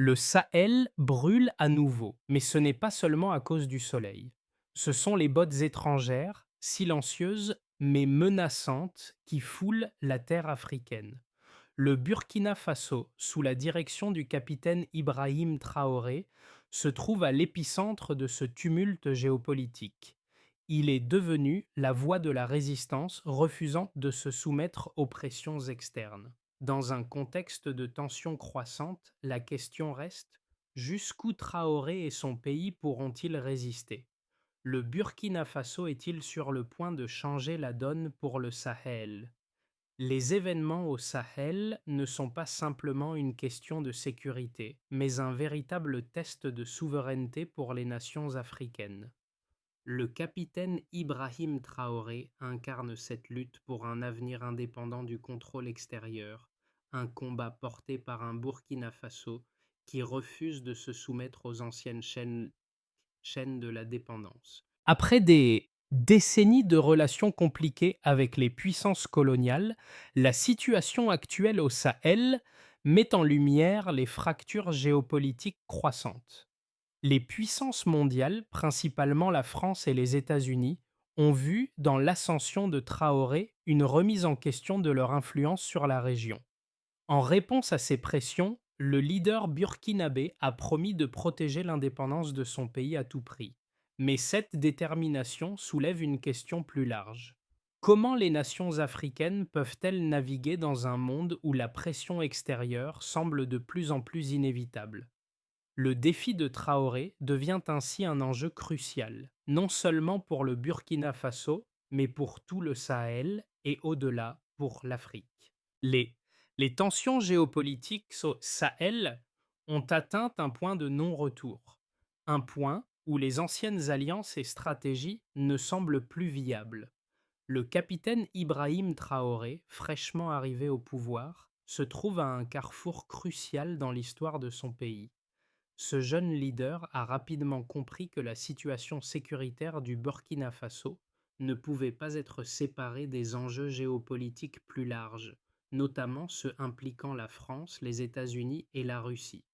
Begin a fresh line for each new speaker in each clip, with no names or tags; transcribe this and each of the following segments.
Le Sahel brûle à nouveau, mais ce n'est pas seulement à cause du soleil. Ce sont les bottes étrangères, silencieuses mais menaçantes, qui foulent la terre africaine. Le Burkina Faso, sous la direction du capitaine Ibrahim Traoré, se trouve à l'épicentre de ce tumulte géopolitique. Il est devenu la voix de la résistance refusant de se soumettre aux pressions externes. Dans un contexte de tensions croissantes, la question reste: jusqu'où Traoré et son pays pourront-ils résister? Le Burkina Faso est-il sur le point de changer la donne pour le Sahel? Les événements au Sahel ne sont pas simplement une question de sécurité, mais un véritable test de souveraineté pour les nations africaines. Le capitaine Ibrahim Traoré incarne cette lutte pour un avenir indépendant du contrôle extérieur, un combat porté par un Burkina Faso qui refuse de se soumettre aux anciennes chaînes de la dépendance. Après des décennies de relations compliquées avec les puissances coloniales, la situation actuelle au Sahel met en lumière les fractures géopolitiques croissantes. Les puissances mondiales, principalement la France et les États-Unis, ont vu dans l'ascension de Traoré une remise en question de leur influence sur la région. En réponse à ces pressions, le leader burkinabé a promis de protéger l'indépendance de son pays à tout prix. Mais cette détermination soulève une question plus large. Comment les nations africaines peuvent-elles naviguer dans un monde où la pression extérieure semble de plus en plus inévitable? Le défi de Traoré devient ainsi un enjeu crucial, non seulement pour le Burkina Faso, mais pour tout le Sahel et au-delà pour l'Afrique. Les, les tensions géopolitiques au Sahel ont atteint un point de non-retour, un point où les anciennes alliances et stratégies ne semblent plus viables. Le capitaine Ibrahim Traoré, fraîchement arrivé au pouvoir, se trouve à un carrefour crucial dans l'histoire de son pays. Ce jeune leader a rapidement compris que la situation sécuritaire du Burkina Faso ne pouvait pas être séparée des enjeux géopolitiques plus larges, notamment ceux impliquant la France, les États-Unis et la Russie.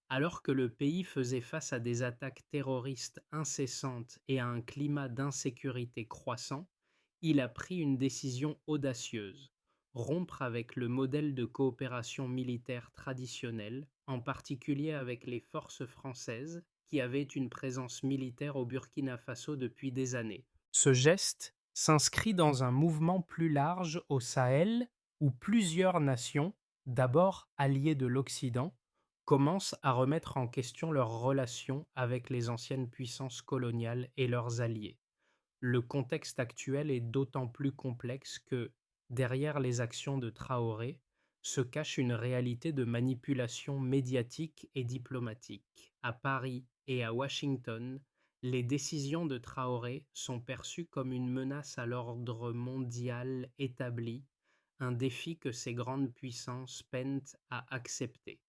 Alors que le pays faisait face à des attaques terroristes incessantes et à un climat d'insécurité croissant, il a pris une décision audacieuse: rompre avec le modèle de coopération militaire traditionnel, en particulier avec les forces françaises qui avaient une présence militaire au Burkina Faso depuis des années. Ce geste s'inscrit dans un mouvement plus large au Sahel où plusieurs nations, d'abord alliées de l'Occident, commencent à remettre en question leurs relations avec les anciennes puissances coloniales et leurs alliés. Le contexte actuel est d'autant plus complexe que, derrière les actions de Traoré, se cache une réalité de manipulation médiatique et diplomatique. À Paris et à Washington, les décisions de Traoré sont perçues comme une menace à l'ordre mondial établi, un défi que ces grandes puissances peinent à accepter.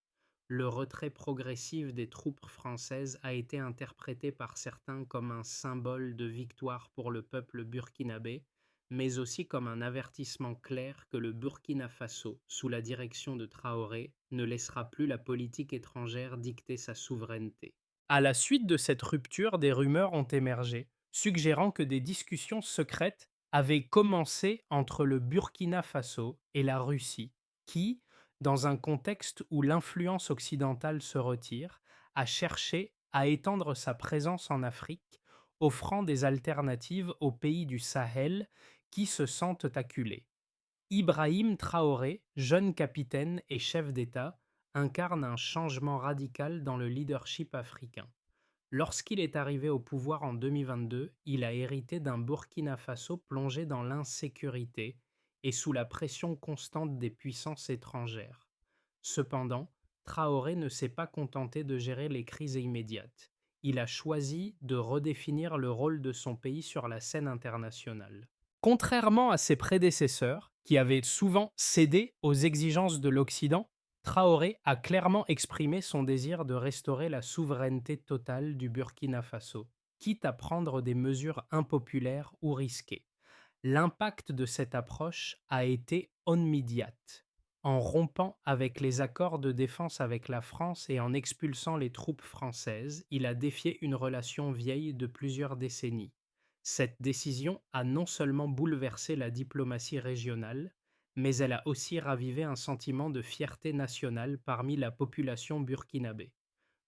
Le retrait progressif des troupes françaises a été interprété par certains comme un symbole de victoire pour le peuple burkinabé, mais aussi comme un avertissement clair que le Burkina Faso, sous la direction de Traoré, ne laissera plus la politique étrangère dicter sa souveraineté. À la suite de cette rupture, des rumeurs ont émergé, suggérant que des discussions secrètes avaient commencé entre le Burkina Faso et la Russie, qui, dans un contexte où l'influence occidentale se retire, a cherché à étendre sa présence en Afrique, offrant des alternatives aux pays du Sahel qui se sentent acculés. Ibrahim Traoré, jeune capitaine et chef d'État, incarne un changement radical dans le leadership africain. Lorsqu'il est arrivé au pouvoir en 2022, il a hérité d'un Burkina Faso plongé dans l'insécurité et sous la pression constante des puissances étrangères. Cependant, Traoré ne s'est pas contenté de gérer les crises immédiates. Il a choisi de redéfinir le rôle de son pays sur la scène internationale. Contrairement à ses prédécesseurs, qui avaient souvent cédé aux exigences de l'Occident, Traoré a clairement exprimé son désir de restaurer la souveraineté totale du Burkina Faso, quitte à prendre des mesures impopulaires ou risquées. L'impact de cette approche a été immédiat. En rompant avec les accords de défense avec la France et en expulsant les troupes françaises, il a défié une relation vieille de plusieurs décennies. Cette décision a non seulement bouleversé la diplomatie régionale, mais elle a aussi ravivé un sentiment de fierté nationale parmi la population burkinabé.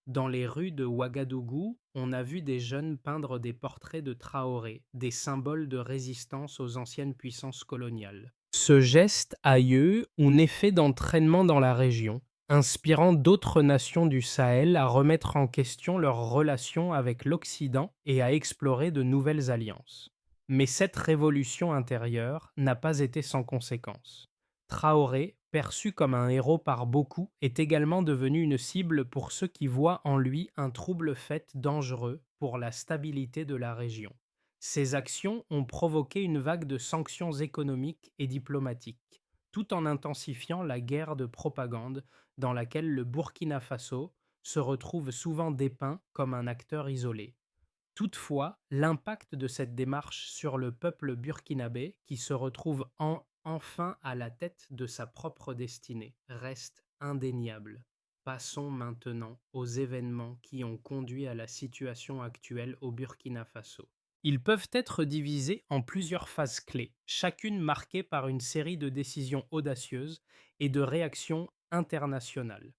Dans les rues de Ouagadougou, on a vu des jeunes peindre des portraits de Traoré, des symboles de résistance aux anciennes puissances coloniales. Ce geste a eu un effet d'entraînement dans la région, inspirant d'autres nations du Sahel à remettre en question leurs relations avec l'Occident et à explorer de nouvelles alliances. Mais cette révolution intérieure n'a pas été sans conséquences. Traoré, perçu comme un héros par beaucoup, est également devenu une cible pour ceux qui voient en lui un trouble fait dangereux pour la stabilité de la région. Ces actions ont provoqué une vague de sanctions économiques et diplomatiques, tout en intensifiant la guerre de propagande dans laquelle le Burkina Faso se retrouve souvent dépeint comme un acteur isolé. Toutefois, l'impact de cette démarche sur le peuple burkinabé, qui se retrouve enfin à la tête de sa propre destinée, reste indéniable. Passons maintenant aux événements qui ont conduit à la situation actuelle au Burkina Faso. Ils peuvent être divisés en plusieurs phases clés, chacune marquée par une série de décisions audacieuses et de réactions internationales.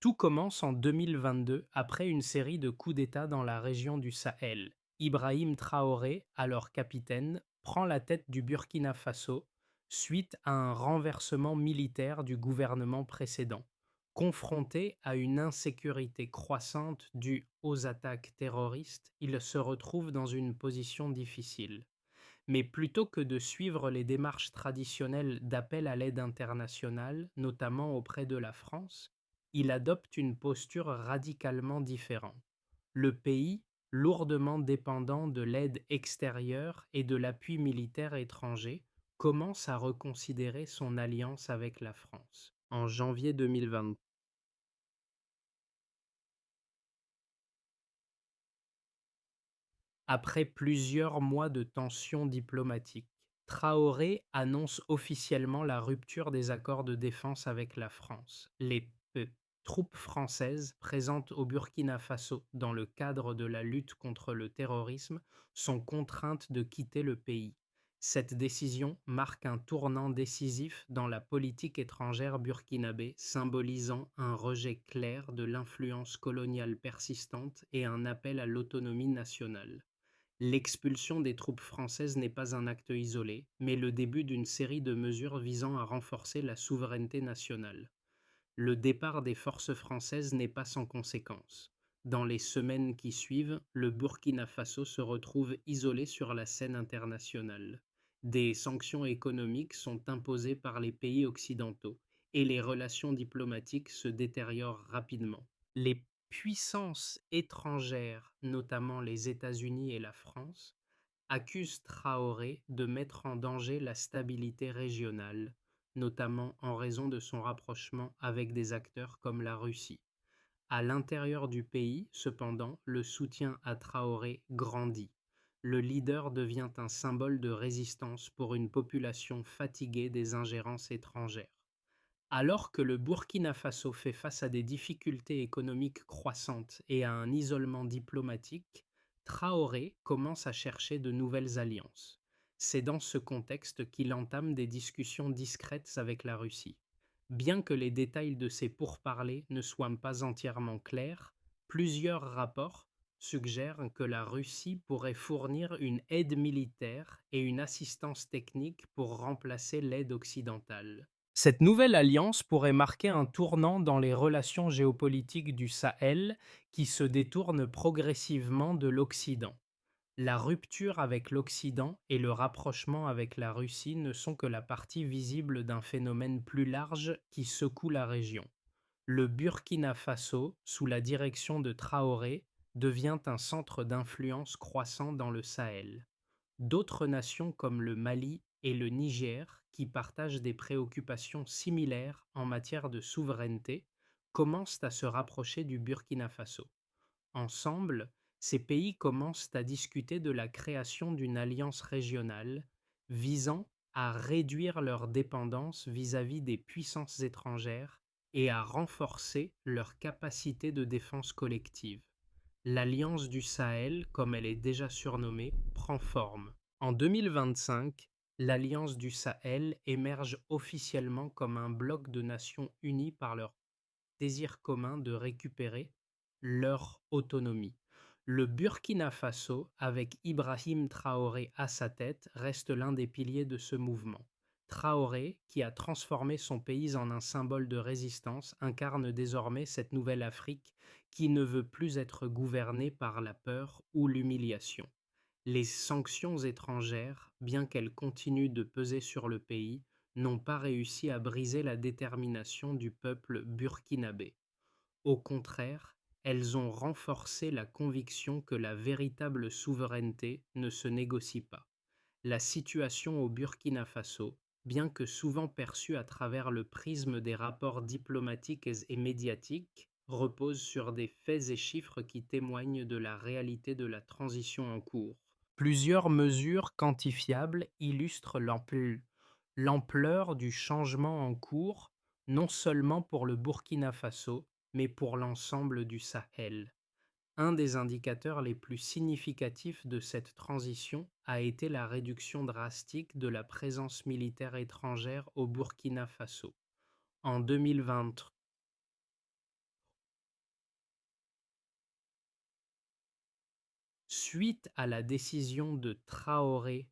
Tout commence en 2022 après une série de coups d'État dans la région du Sahel. Ibrahim Traoré, alors capitaine, prend la tête du Burkina Faso suite à un renversement militaire du gouvernement précédent. Confronté à une insécurité croissante due aux attaques terroristes, il se retrouve dans une position difficile. Mais plutôt que de suivre les démarches traditionnelles d'appel à l'aide internationale, notamment auprès de la France, il adopte une posture radicalement différente. Le pays, lourdement dépendant de l'aide extérieure et de l'appui militaire étranger, commence à reconsidérer son alliance avec la France. En janvier 2023, après plusieurs mois de tensions diplomatiques, Traoré annonce officiellement la rupture des accords de défense avec la France. Les troupes françaises présentes au Burkina Faso dans le cadre de la lutte contre le terrorisme sont contraintes de quitter le pays. Cette décision marque un tournant décisif dans la politique étrangère burkinabé, symbolisant un rejet clair de l'influence coloniale persistante et un appel à l'autonomie nationale. L'expulsion des troupes françaises n'est pas un acte isolé, mais le début d'une série de mesures visant à renforcer la souveraineté nationale. Le départ des forces françaises n'est pas sans conséquences. Dans les semaines qui suivent, le Burkina Faso se retrouve isolé sur la scène internationale. Des sanctions économiques sont imposées par les pays occidentaux et les relations diplomatiques se détériorent rapidement. Les puissances étrangères, notamment les États-Unis et la France, accusent Traoré de mettre en danger la stabilité régionale, notamment en raison de son rapprochement avec des acteurs comme la Russie. À l'intérieur du pays, cependant, le soutien à Traoré grandit. Le leader devient un symbole de résistance pour une population fatiguée des ingérences étrangères. Alors que le Burkina Faso fait face à des difficultés économiques croissantes et à un isolement diplomatique, Traoré commence à chercher de nouvelles alliances. C'est dans ce contexte qu'il entame des discussions discrètes avec la Russie. Bien que les détails de ces pourparlers ne soient pas entièrement clairs, plusieurs rapports suggèrent que la Russie pourrait fournir une aide militaire et une assistance technique pour remplacer l'aide occidentale. Cette nouvelle alliance pourrait marquer un tournant dans les relations géopolitiques du Sahel qui se détournent progressivement de l'Occident. La rupture avec l'Occident et le rapprochement avec la Russie ne sont que la partie visible d'un phénomène plus large qui secoue la région. Le Burkina Faso, sous la direction de Traoré, devient un centre d'influence croissant dans le Sahel. D'autres nations comme le Mali et le Niger, qui partagent des préoccupations similaires en matière de souveraineté, commencent à se rapprocher du Burkina Faso. Ensemble, ces pays commencent à discuter de la création d'une alliance régionale visant à réduire leur dépendance vis-à-vis des puissances étrangères et à renforcer leur capacité de défense collective. L'Alliance du Sahel, comme elle est déjà surnommée, prend forme. En 2025, l'Alliance du Sahel émerge officiellement comme un bloc de nations unies par leur désir commun de récupérer leur autonomie. Le Burkina Faso, avec Ibrahim Traoré à sa tête, reste l'un des piliers de ce mouvement. Traoré, qui a transformé son pays en un symbole de résistance, incarne désormais cette nouvelle Afrique qui ne veut plus être gouvernée par la peur ou l'humiliation. Les sanctions étrangères, bien qu'elles continuent de peser sur le pays, n'ont pas réussi à briser la détermination du peuple burkinabé. Au contraire, elles ont renforcé la conviction que la véritable souveraineté ne se négocie pas. La situation au Burkina Faso, bien que souvent perçue à travers le prisme des rapports diplomatiques et médiatiques, repose sur des faits et chiffres qui témoignent de la réalité de la transition en cours. Plusieurs mesures quantifiables illustrent l'ampleur du changement en cours, non seulement pour le Burkina Faso, mais pour l'ensemble du Sahel. Un des indicateurs les plus significatifs de cette transition a été la réduction drastique de la présence militaire étrangère au Burkina Faso. En 2023, suite à la décision de Traoré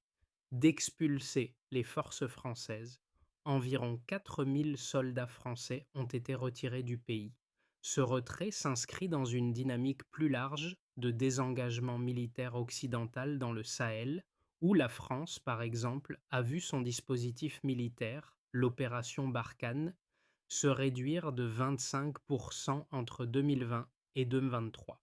d'expulser les forces françaises, environ 4000 soldats français ont été retirés du pays. Ce retrait s'inscrit dans une dynamique plus large de désengagement militaire occidental dans le Sahel, où la France, par exemple, a vu son dispositif militaire, l'opération Barkhane, se réduire de 25% entre 2020 et 2023.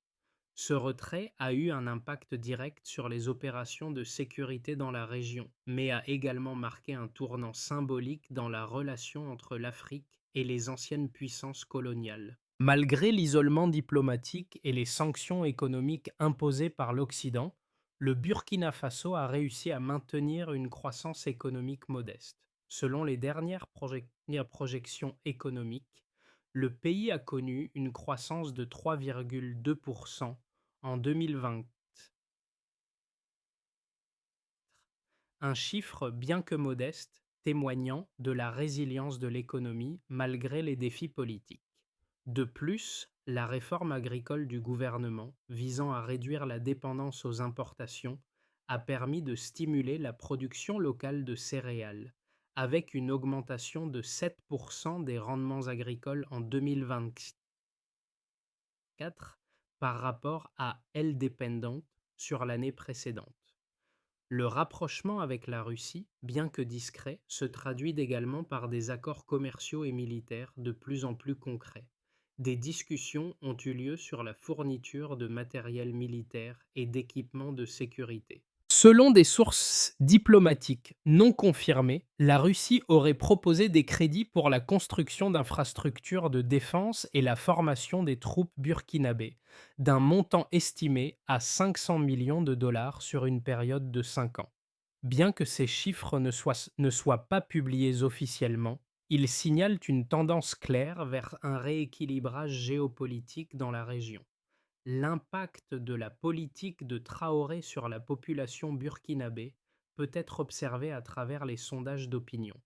Ce retrait a eu un impact direct sur les opérations de sécurité dans la région, mais a également marqué un tournant symbolique dans la relation entre l'Afrique et les anciennes puissances coloniales. Malgré l'isolement diplomatique et les sanctions économiques imposées par l'Occident, le Burkina Faso a réussi à maintenir une croissance économique modeste. Selon les dernières projections économiques, le pays a connu une croissance de 3,2% en 2020, un chiffre bien que modeste, témoignant de la résilience de l'économie malgré les défis politiques. De plus, la réforme agricole du gouvernement, visant à réduire la dépendance aux importations, a permis de stimuler la production locale de céréales, avec une augmentation de 7% des rendements agricoles en 2024 par rapport à Elle dépendante sur l'année précédente. Le rapprochement avec la Russie, bien que discret, se traduit également par des accords commerciaux et militaires de plus en plus concrets. Des discussions ont eu lieu sur la fourniture de matériel militaire et d'équipements de sécurité. Selon des sources diplomatiques non confirmées, la Russie aurait proposé des crédits pour la construction d'infrastructures de défense et la formation des troupes burkinabées, d'un montant estimé à 500 millions de dollars sur une période de 5 ans. Bien que ces chiffres ne soient pas publiés officiellement, ils signalent une tendance claire vers un rééquilibrage géopolitique dans la région. L'impact de la politique de Traoré sur la population burkinabé peut être observé à travers les sondages d'opinion.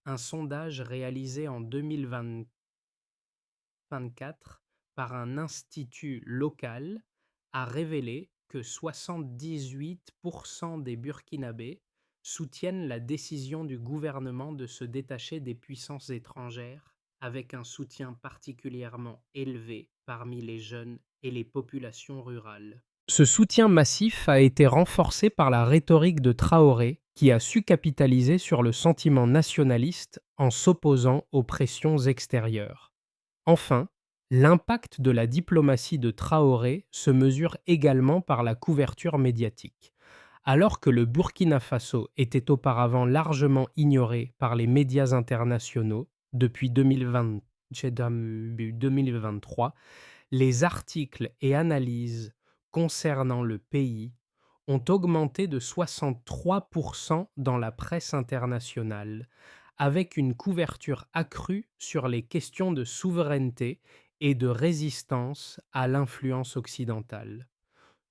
Un sondage réalisé en 2024 par un institut local a révélé que 78% des Burkinabés soutiennent la décision du gouvernement de se détacher des puissances étrangères, avec un soutien particulièrement élevé parmi les jeunes et les populations rurales. Ce soutien massif a été renforcé par la rhétorique de Traoré, qui a su capitaliser sur le sentiment nationaliste en s'opposant aux pressions extérieures. Enfin, l'impact de la diplomatie de Traoré se mesure également par la couverture médiatique. Alors que le Burkina Faso était auparavant largement ignoré par les médias internationaux depuis 2023, les articles et analyses concernant le pays ont augmenté de 63% dans la presse internationale, avec une couverture accrue sur les questions de souveraineté et de résistance à l'influence occidentale.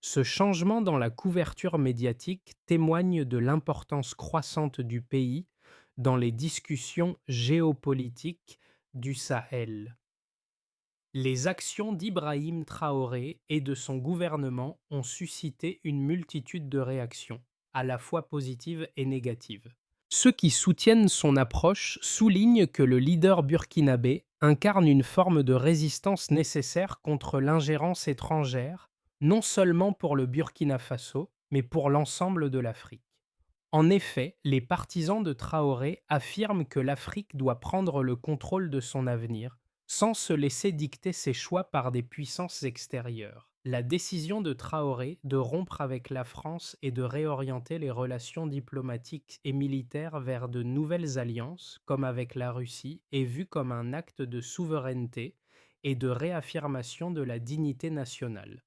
Ce changement dans la couverture médiatique témoigne de l'importance croissante du pays dans les discussions géopolitiques du Sahel. Les actions d'Ibrahim Traoré et de son gouvernement ont suscité une multitude de réactions, à la fois positives et négatives. Ceux qui soutiennent son approche soulignent que le leader burkinabé incarne une forme de résistance nécessaire contre l'ingérence étrangère, non seulement pour le Burkina Faso, mais pour l'ensemble de l'Afrique. En effet, les partisans de Traoré affirment que l'Afrique doit prendre le contrôle de son avenir, sans se laisser dicter ses choix par des puissances extérieures. La décision de Traoré de rompre avec la France et de réorienter les relations diplomatiques et militaires vers de nouvelles alliances, comme avec la Russie, est vue comme un acte de souveraineté et de réaffirmation de la dignité nationale.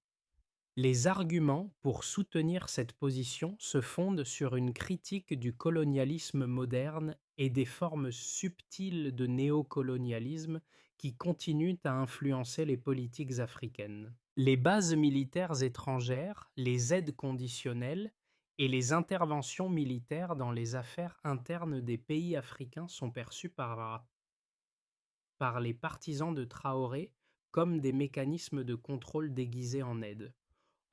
Les arguments pour soutenir cette position se fondent sur une critique du colonialisme moderne et des formes subtiles de néocolonialisme qui continuent à influencer les politiques africaines. Les bases militaires étrangères, les aides conditionnelles et les interventions militaires dans les affaires internes des pays africains sont perçues par les partisans de Traoré comme des mécanismes de contrôle déguisés en aide.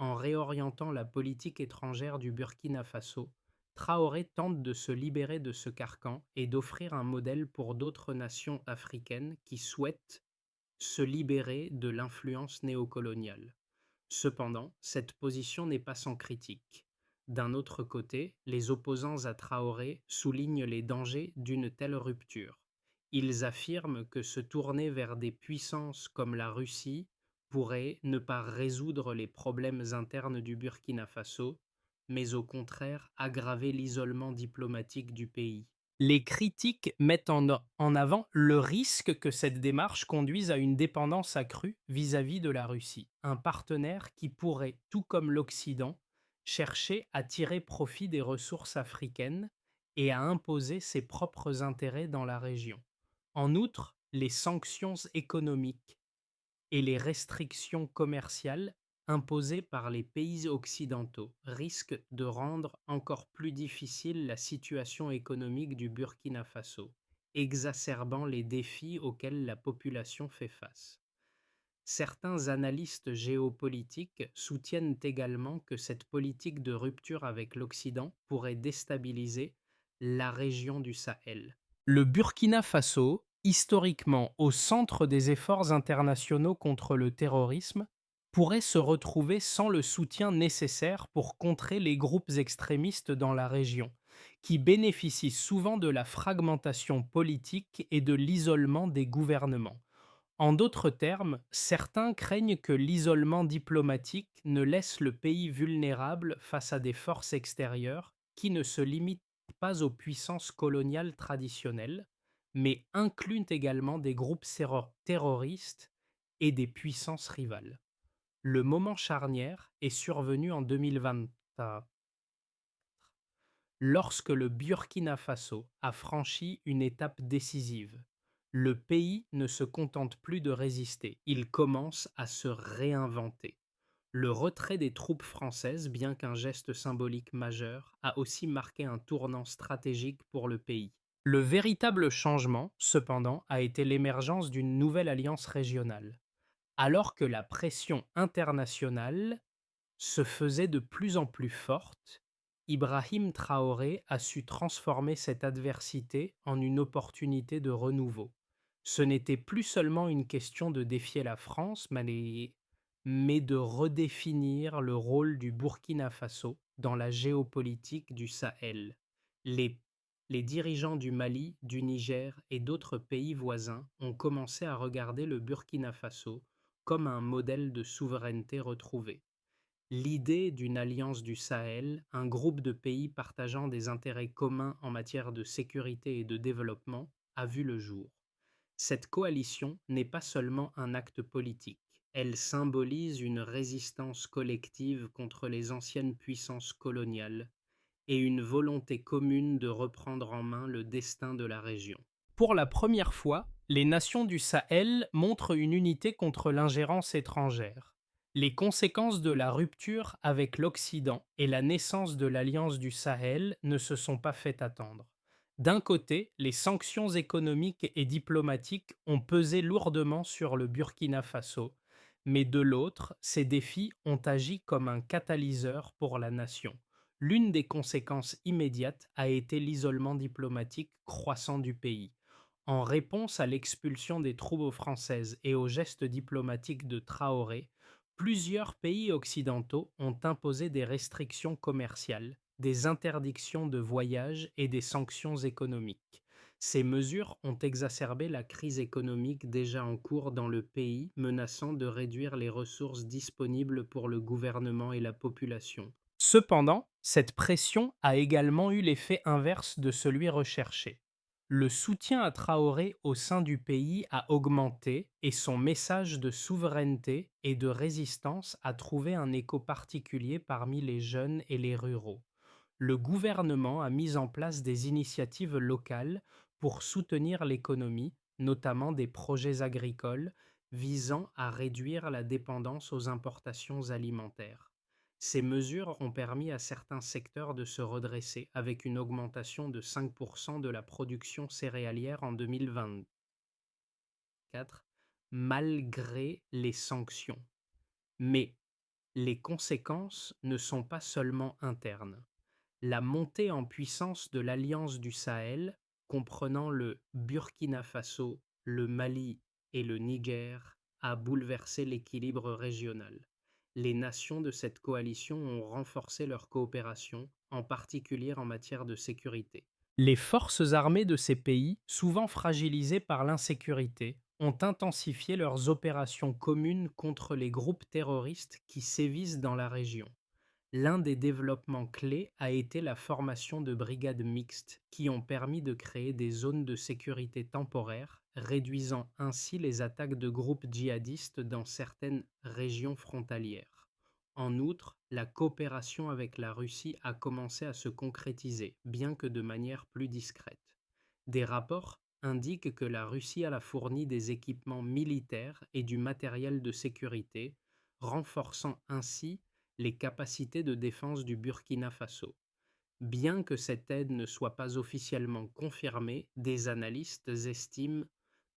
En réorientant la politique étrangère du Burkina Faso, Traoré tente de se libérer de ce carcan et d'offrir un modèle pour d'autres nations africaines qui souhaitent se libérer de l'influence néocoloniale. Cependant, cette position n'est pas sans critique. D'un autre côté, les opposants à Traoré soulignent les dangers d'une telle rupture. Ils affirment que se tourner vers des puissances comme la Russie pourrait ne pas résoudre les problèmes internes du Burkina Faso, mais au contraire aggraver l'isolement diplomatique du pays. Les critiques mettent en avant le risque que cette démarche conduise à une dépendance accrue vis-à-vis de la Russie, un partenaire qui pourrait, tout comme l'Occident, chercher à tirer profit des ressources africaines et à imposer ses propres intérêts dans la région. En outre, les sanctions économiques et les restrictions commerciales imposées par les pays occidentaux risquent de rendre encore plus difficile la situation économique du Burkina Faso, exacerbant les défis auxquels la population fait face. Certains analystes géopolitiques soutiennent également que cette politique de rupture avec l'Occident pourrait déstabiliser la région du Sahel. Le Burkina Faso, historiquement au centre des efforts internationaux contre le terrorisme, pourrait se retrouver sans le soutien nécessaire pour contrer les groupes extrémistes dans la région, qui bénéficient souvent de la fragmentation politique et de l'isolement des gouvernements. En d'autres termes, certains craignent que l'isolement diplomatique ne laisse le pays vulnérable face à des forces extérieures qui ne se limitent pas aux puissances coloniales traditionnelles, mais incluent également des groupes terroristes et des puissances rivales. Le moment charnière est survenu en 2024, lorsque le Burkina Faso a franchi une étape décisive. Le pays ne se contente plus de résister, il commence à se réinventer. Le retrait des troupes françaises, bien qu'un geste symbolique majeur, a aussi marqué un tournant stratégique pour le pays. Le véritable changement, cependant, a été l'émergence d'une nouvelle alliance régionale. Alors que la pression internationale se faisait de plus en plus forte, Ibrahim Traoré a su transformer cette adversité en une opportunité de renouveau. Ce n'était plus seulement une question de défier la France, mais de redéfinir le rôle du Burkina Faso dans la géopolitique du Sahel. Les, les dirigeants du Mali, du Niger et d'autres pays voisins ont commencé à regarder le Burkina Faso comme un modèle de souveraineté retrouvée. L'idée d'une alliance du Sahel, un groupe de pays partageant des intérêts communs en matière de sécurité et de développement, a vu le jour. Cette coalition n'est pas seulement un acte politique, Elle symbolise une résistance collective contre les anciennes puissances coloniales et une volonté commune de reprendre en main le destin de la région. Pour la première fois, les nations du Sahel montrent une unité contre l'ingérence étrangère. Les conséquences de la rupture avec l'Occident et la naissance de l'Alliance du Sahel ne se sont pas fait attendre. D'un côté, les sanctions économiques et diplomatiques ont pesé lourdement sur le Burkina Faso, mais de l'autre, ces défis ont agi comme un catalyseur pour la nation. L'une des conséquences immédiates a été l'isolement diplomatique croissant du pays. En réponse à l'expulsion des troupes françaises et aux gestes diplomatiques de Traoré, plusieurs pays occidentaux ont imposé des restrictions commerciales, des interdictions de voyage et des sanctions économiques. Ces mesures ont exacerbé la crise économique déjà en cours dans le pays, menaçant de réduire les ressources disponibles pour le gouvernement et la population. Cependant, cette pression a également eu l'effet inverse de celui recherché. Le soutien à Traoré au sein du pays a augmenté et son message de souveraineté et de résistance a trouvé un écho particulier parmi les jeunes et les ruraux. Le gouvernement a mis en place des initiatives locales pour soutenir l'économie, notamment des projets agricoles visant à réduire la dépendance aux importations alimentaires. Ces mesures ont permis à certains secteurs de se redresser avec une augmentation de 5% de la production céréalière en 2024, malgré les sanctions. Mais les conséquences ne sont pas seulement internes. La montée en puissance de l'Alliance du Sahel, comprenant le Burkina Faso, le Mali et le Niger, a bouleversé l'équilibre régional. Les nations de cette coalition ont renforcé leur coopération, en particulier en matière de sécurité. Les forces armées de ces pays, souvent fragilisées par l'insécurité, ont intensifié leurs opérations communes contre les groupes terroristes qui sévissent dans la région. L'un des développements clés a été la formation de brigades mixtes qui ont permis de créer des zones de sécurité temporaires, réduisant ainsi les attaques de groupes djihadistes dans certaines régions frontalières. En outre, la coopération avec la Russie a commencé à se concrétiser, bien que de manière plus discrète. Des rapports indiquent que la Russie a fourni des équipements militaires et du matériel de sécurité, renforçant ainsi les capacités de défense du Burkina Faso. Bien que cette aide ne soit pas officiellement confirmée, des analystes estiment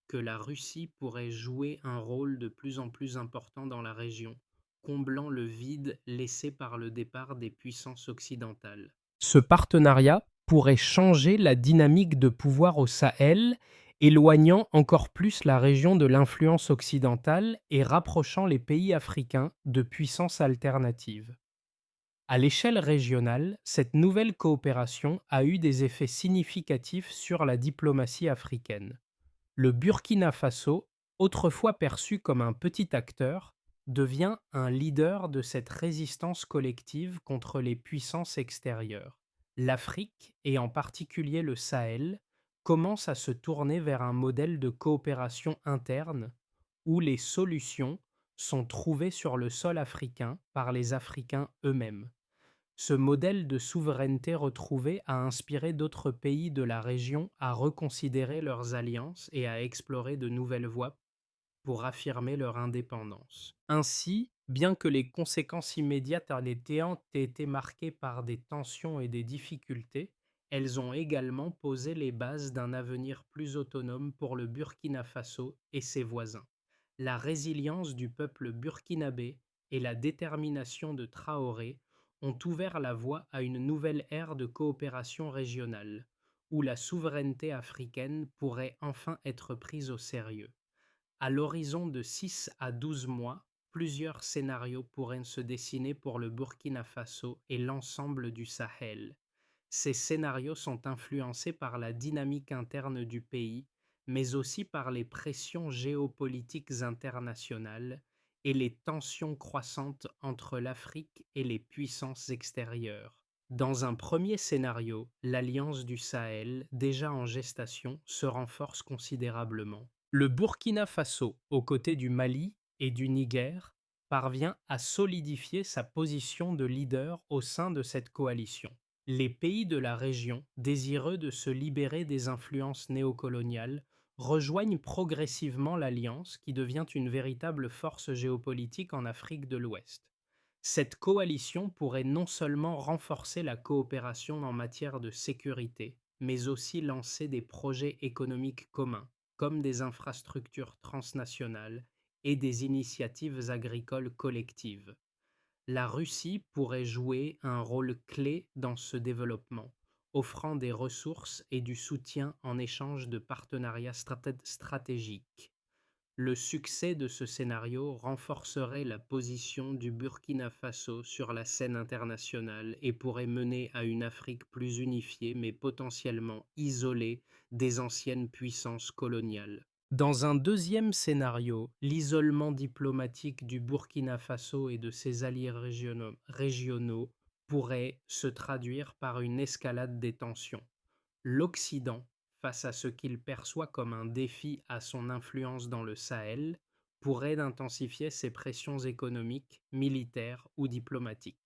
que la Russie pourrait jouer un rôle de plus en plus important dans la région, comblant le vide laissé par le départ des puissances occidentales. Ce partenariat pourrait changer la dynamique de pouvoir au Sahel, éloignant encore plus la région de l'influence occidentale et rapprochant les pays africains de puissances alternatives. À l'échelle régionale, cette nouvelle coopération a eu des effets significatifs sur la diplomatie africaine. Le Burkina Faso, autrefois perçu comme un petit acteur, devient un leader de cette résistance collective contre les puissances extérieures. L'Afrique, et en particulier le Sahel, commence à se tourner vers un modèle de coopération interne où les solutions sont trouvées sur le sol africain par les Africains eux-mêmes. Ce modèle de souveraineté retrouvée a inspiré d'autres pays de la région à reconsidérer leurs alliances et à explorer de nouvelles voies pour affirmer leur indépendance. Ainsi, bien que les conséquences immédiates en aient été marquées par des tensions et des difficultés, elles ont également posé les bases d'un avenir plus autonome pour le Burkina Faso et ses voisins. La résilience du peuple burkinabé et la détermination de Traoré ont ouvert la voie à une nouvelle ère de coopération régionale, où la souveraineté africaine pourrait enfin être prise au sérieux. À l'horizon de 6 à 12 mois, plusieurs scénarios pourraient se dessiner pour le Burkina Faso et l'ensemble du Sahel. Ces scénarios sont influencés par la dynamique interne du pays, mais aussi par les pressions géopolitiques internationales et les tensions croissantes entre l'Afrique et les puissances extérieures. Dans un premier scénario, l'Alliance du Sahel, déjà en gestation, se renforce considérablement. Le Burkina Faso, aux côtés du Mali, et du Niger parvient à solidifier sa position de leader au sein de cette coalition. Les pays de la région, désireux de se libérer des influences néocoloniales, rejoignent progressivement l'Alliance qui devient une véritable force géopolitique en Afrique de l'Ouest. Cette coalition pourrait non seulement renforcer la coopération en matière de sécurité, mais aussi lancer des projets économiques communs, comme des infrastructures transnationales et des initiatives agricoles collectives. La Russie pourrait jouer un rôle clé dans ce développement, offrant des ressources et du soutien en échange de partenariats stratégiques. Le succès de ce scénario renforcerait la position du Burkina Faso sur la scène internationale et pourrait mener à une Afrique plus unifiée mais potentiellement isolée des anciennes puissances coloniales. Dans un deuxième scénario, l'isolement diplomatique du Burkina Faso et de ses alliés régionaux pourrait se traduire par une escalade des tensions. L'Occident, face à ce qu'il perçoit comme un défi à son influence dans le Sahel, pourrait intensifier ses pressions économiques, militaires ou diplomatiques.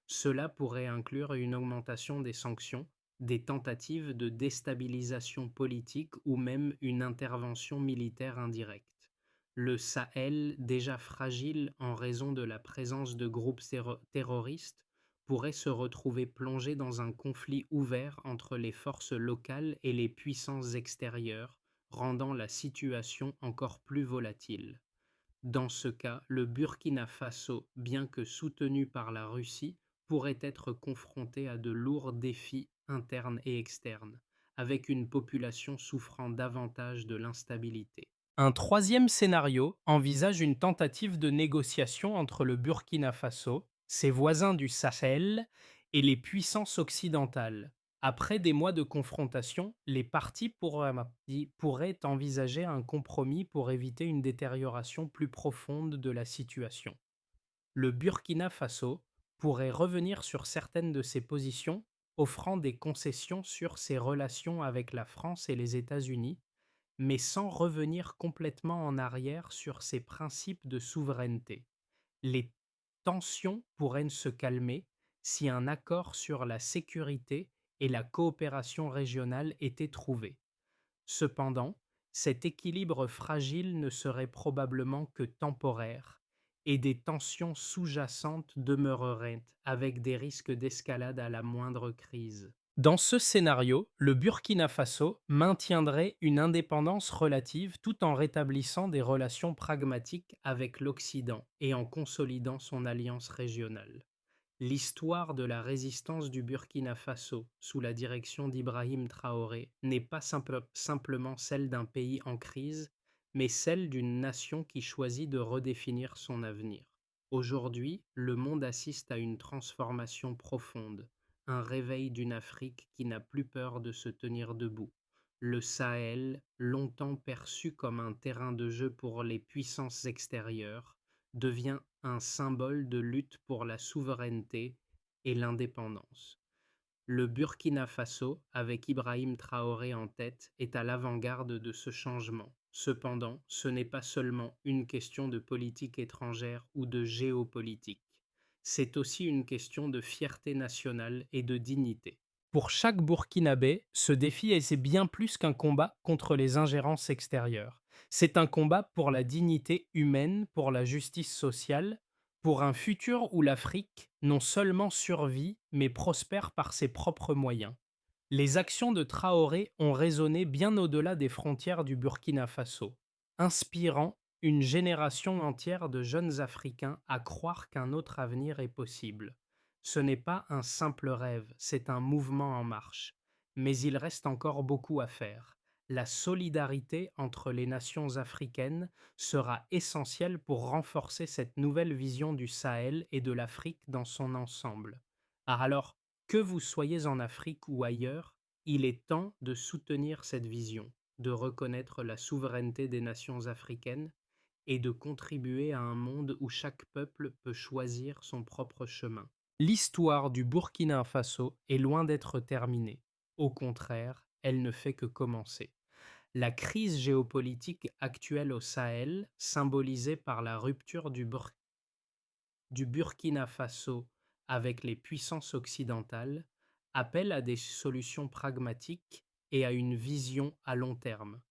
Cela pourrait inclure une augmentation des sanctions, des tentatives de déstabilisation politique ou même une intervention militaire indirecte. Le Sahel, déjà fragile en raison de la présence de groupes terroristes, pourrait se retrouver plongé dans un conflit ouvert entre les forces locales et les puissances extérieures, rendant la situation encore plus volatile. Dans ce cas, le Burkina Faso, bien que soutenu par la Russie, pourrait être confronté à de lourds défis internes et externes, avec une population souffrant davantage de l'instabilité. Un troisième scénario envisage une tentative de négociation entre le Burkina Faso, ses voisins du Sahel et les puissances occidentales. Après des mois de confrontation, les parties pourraient envisager un compromis pour éviter une détérioration plus profonde de la situation. Le Burkina Faso pourrait revenir sur certaines de ses positions, offrant des concessions sur ses relations avec la France et les États-Unis, mais sans revenir complètement en arrière sur ses principes de souveraineté. Les tensions pourraient se calmer si un accord sur la sécurité et la coopération régionale était trouvé. Cependant, cet équilibre fragile ne serait probablement que temporaire et des tensions sous-jacentes demeureraient avec des risques d'escalade à la moindre crise. Dans ce scénario, le Burkina Faso maintiendrait une indépendance relative tout en rétablissant des relations pragmatiques avec l'Occident et en consolidant son alliance régionale. L'histoire de la résistance du Burkina Faso sous la direction d'Ibrahim Traoré n'est pas simplement celle d'un pays en crise, mais celle d'une nation qui choisit de redéfinir son avenir. Aujourd'hui, le monde assiste à une transformation profonde, un réveil d'une Afrique qui n'a plus peur de se tenir debout. Le Sahel, longtemps perçu comme un terrain de jeu pour les puissances extérieures, devient un symbole de lutte pour la souveraineté et l'indépendance. Le Burkina Faso, avec Ibrahim Traoré en tête, est à l'avant-garde de ce changement. Cependant, ce n'est pas seulement une question de politique étrangère ou de géopolitique. C'est aussi une question de fierté nationale et de dignité. Pour chaque Burkinabé, ce défi est bien plus qu'un combat contre les ingérences extérieures. C'est un combat pour la dignité humaine, pour la justice sociale, pour un futur où l'Afrique non seulement survit, mais prospère par ses propres moyens. Les actions de Traoré ont résonné bien au-delà des frontières du Burkina Faso, inspirant une génération entière de jeunes Africains à croire qu'un autre avenir est possible. Ce n'est pas un simple rêve, c'est un mouvement en marche. Mais il reste encore beaucoup à faire. La solidarité entre les nations africaines sera essentielle pour renforcer cette nouvelle vision du Sahel et de l'Afrique dans son ensemble. Alors, que vous soyez en Afrique ou ailleurs, il est temps de soutenir cette vision, de reconnaître la souveraineté des nations africaines et de contribuer à un monde où chaque peuple peut choisir son propre chemin. L'histoire du Burkina Faso est loin d'être terminée. Au contraire, elle ne fait que commencer. La crise géopolitique actuelle au Sahel, symbolisée par la rupture du Burkina Faso avec les puissances occidentales, appelle à des solutions pragmatiques et à une vision à long terme.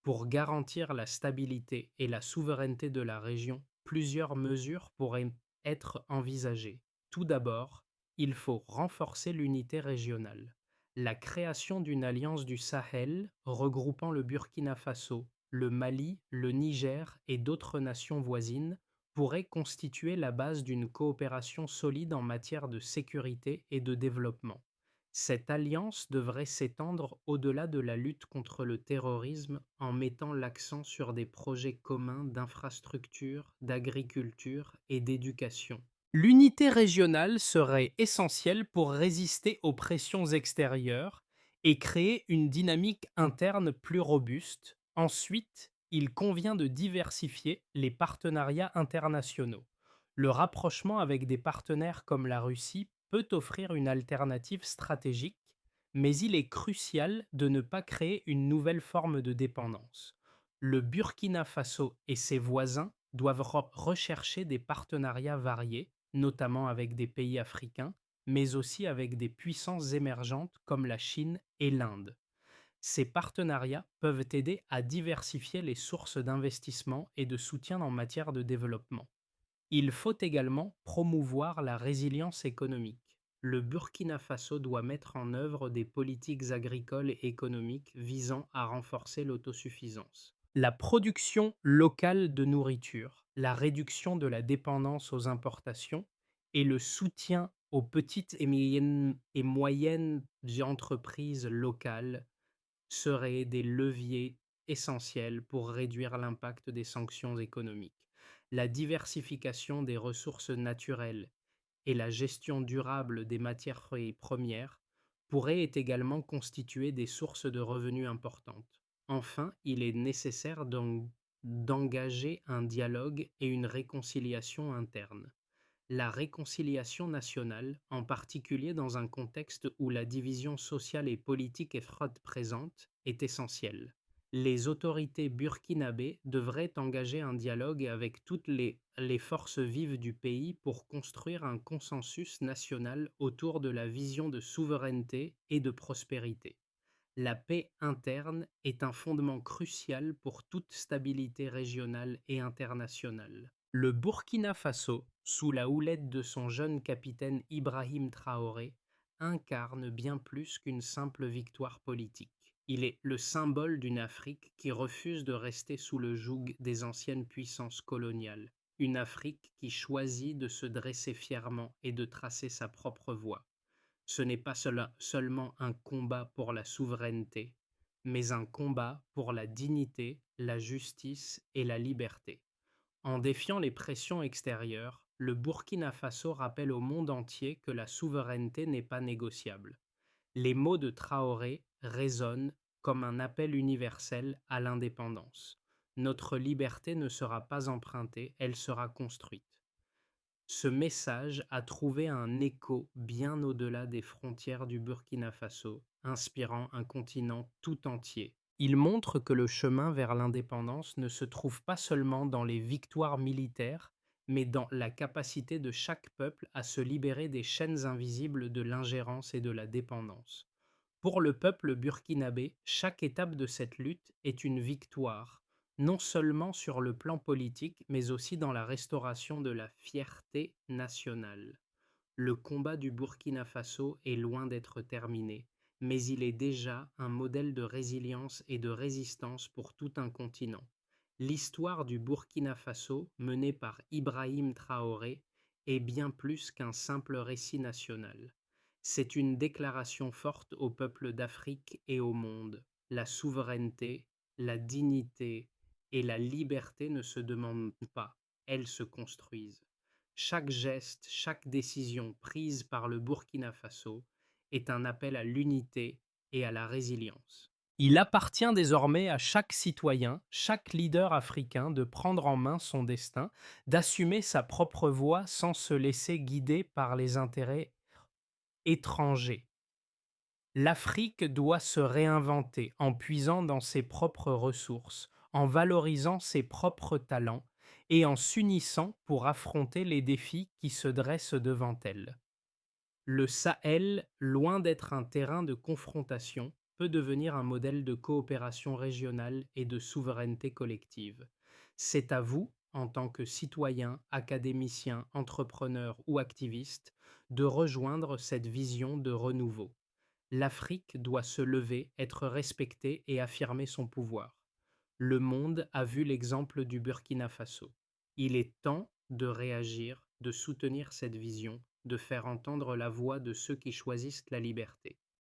Pour garantir la stabilité et la souveraineté de la région, plusieurs mesures pourraient être envisagées. Tout d'abord, il faut renforcer l'unité régionale. La création d'une alliance du Sahel regroupant le Burkina Faso, le Mali, le Niger et d'autres nations voisines pourrait constituer la base d'une coopération solide en matière de sécurité et de développement. Cette alliance devrait s'étendre au-delà de la lutte contre le terrorisme en mettant l'accent sur des projets communs d'infrastructure, d'agriculture et d'éducation. L'unité régionale serait essentielle pour résister aux pressions extérieures et créer une dynamique interne plus robuste. Ensuite, il convient de diversifier les partenariats internationaux. Le rapprochement avec des partenaires comme la Russie peut offrir une alternative stratégique, mais il est crucial de ne pas créer une nouvelle forme de dépendance. Le Burkina Faso et ses voisins doivent rechercher des partenariats variés, notamment avec des pays africains, mais aussi avec des puissances émergentes comme la Chine et l'Inde. Ces partenariats peuvent aider à diversifier les sources d'investissement et de soutien en matière de développement. Il faut également promouvoir la résilience économique. Le Burkina Faso doit mettre en œuvre des politiques agricoles et économiques visant à renforcer l'autosuffisance. La production locale de nourriture, la réduction de la dépendance aux importations et le soutien aux petites et moyennes entreprises locales seraient des leviers essentiels pour réduire l'impact des sanctions économiques. La diversification des ressources naturelles et la gestion durable des matières premières pourraient également constituer des sources de revenus importantes. Enfin, il est nécessaire d'engager un dialogue et une réconciliation interne. La réconciliation nationale, en particulier dans un contexte où la division sociale et politique est présente, est essentielle. Les autorités burkinabées devraient engager un dialogue avec toutes les forces vives du pays pour construire un consensus national autour de la vision de souveraineté et de prospérité. La paix interne est un fondement crucial pour toute stabilité régionale et internationale. Le Burkina Faso, sous la houlette de son jeune capitaine Ibrahim Traoré, incarne bien plus qu'une simple victoire politique. Il est le symbole d'une Afrique qui refuse de rester sous le joug des anciennes puissances coloniales, une Afrique qui choisit de se dresser fièrement et de tracer sa propre voie. Ce n'est pas seulement un combat pour la souveraineté, mais un combat pour la dignité, la justice et la liberté. En défiant les pressions extérieures, le Burkina Faso rappelle au monde entier que la souveraineté n'est pas négociable. Les mots de Traoré résonnent comme un appel universel à l'indépendance. Notre liberté ne sera pas empruntée, elle sera construite. Ce message a trouvé un écho bien au-delà des frontières du Burkina Faso, inspirant un continent tout entier. Il montre que le chemin vers l'indépendance ne se trouve pas seulement dans les victoires militaires, mais dans la capacité de chaque peuple à se libérer des chaînes invisibles de l'ingérence et de la dépendance. Pour le peuple burkinabé, chaque étape de cette lutte est une victoire, non seulement sur le plan politique, mais aussi dans la restauration de la fierté nationale. Le combat du Burkina Faso est loin d'être terminé, mais il est déjà un modèle de résilience et de résistance pour tout un continent. L'histoire du Burkina Faso, menée par Ibrahim Traoré, est bien plus qu'un simple récit national. C'est une déclaration forte au peuple d'Afrique et au monde. La souveraineté, la dignité et la liberté ne se demandent pas, elles se construisent. Chaque geste, chaque décision prise par le Burkina Faso est un appel à l'unité et à la résilience. Il appartient désormais à chaque citoyen, chaque leader africain de prendre en main son destin, d'assumer sa propre voie sans se laisser guider par les intérêts étrangers. L'Afrique doit se réinventer en puisant dans ses propres ressources, en valorisant ses propres talents et en s'unissant pour affronter les défis qui se dressent devant elle. Le Sahel, loin d'être un terrain de confrontation, peut devenir un modèle de coopération régionale et de souveraineté collective. C'est à vous, en tant que citoyens, académiciens, entrepreneurs ou activistes, de rejoindre cette vision de renouveau. L'Afrique doit se lever, être respectée et affirmer son pouvoir. Le monde a vu l'exemple du Burkina Faso. Il est temps de réagir, de soutenir cette vision, de faire entendre la voix de ceux qui choisissent la liberté.